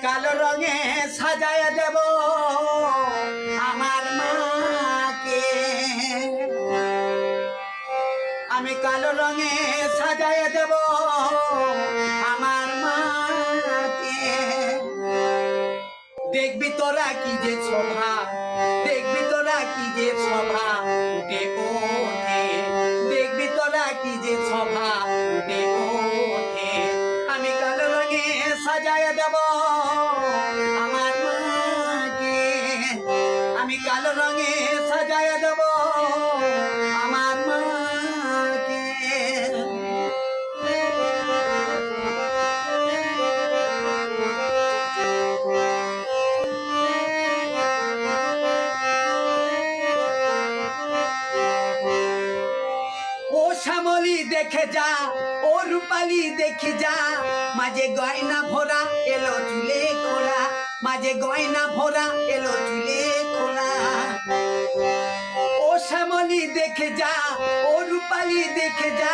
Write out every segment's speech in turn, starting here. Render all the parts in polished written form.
কালো রঙে সাজায় দেব আমার মাকে। আমি কালো রঙে সাজায় দেব আমার মাকে। দেখবি তোরা কি যে শোভা, দেখবি তোরা কি যে শোভা ফুটে ওঠে, দেখবি তোরা কি যে শোভা ফুটে ওঠে। আমি কালো রঙে সাজায় দেব আমার মাকে। আমি কালো রঙে সাজায় দেব আমার মাকে। ও শ্যামলি দেখে যা, ও রূপালি দেখে যা, মাঝে গয়না ভরা এলো চুলে খোলা, মাঝে গয়না ভরা এলো চুলে খোলা। ও শ্যামলি দেখে যা, ও রূপালি দেখে যা,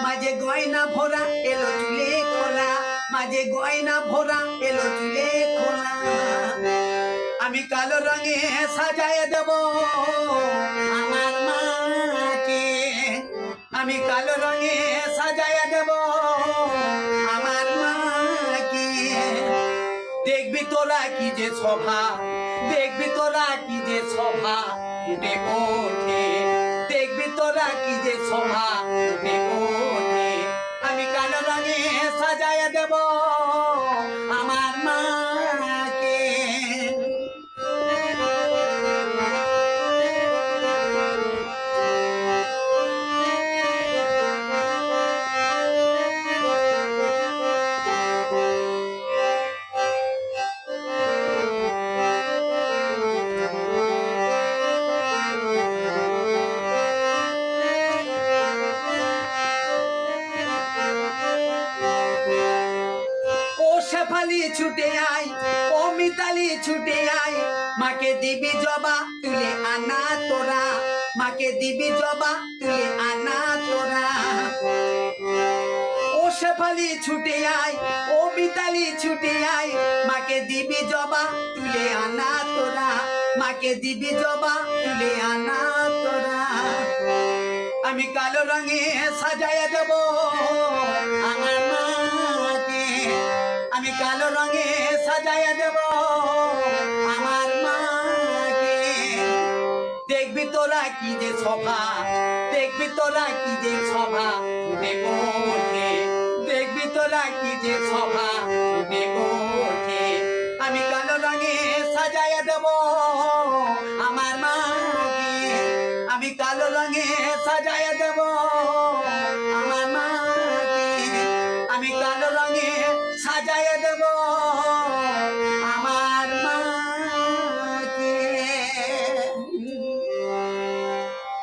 মাঝে গয়না ভরা এলো চুলে খোলা, মাঝে গয়না ভরা এলো চুলে খোলা। আমি কালো রঙে সাজায় দেব আমার মাকে। আমি কালো রঙে সাজায় দেব আমার মাকে। দেখবি তোরা কি যে শোভা, দেখবি তোরা কি যে শোভা ফুটে ওঠে, দেখবি তোরা কি যে শোভা ফুটে ওঠে। আমি কালো রঙে সাজায় দেব আমার মাকে। শেফালি ছুটে আয়, ও মিতালি ছুটে আয়, মাকে দিবি জবা তুলে আনা তোরা, মাকে দিবি জবা তুলে আনা তোরা। ও শেফালি ছুটে আয়, ও মিতালি ছুটে আয়, মাকে দিবি জবা তুলে আনা তোরা, মাকে দিবি জবা তুলে আনা তোরা। আমি কালো রঙে সাজায় দেব আমার মাকে। আমি কালো রঙে সাজায় দেব আমার মাকে। দেখবি তোরা কি যে শোভা, দেখবি তোরা কি যে শোভা ফুটে ওঠে, দেখবি তোরা কি যে শোভা ফুটে ওঠে। আমি কালো রঙে সাজায় দেব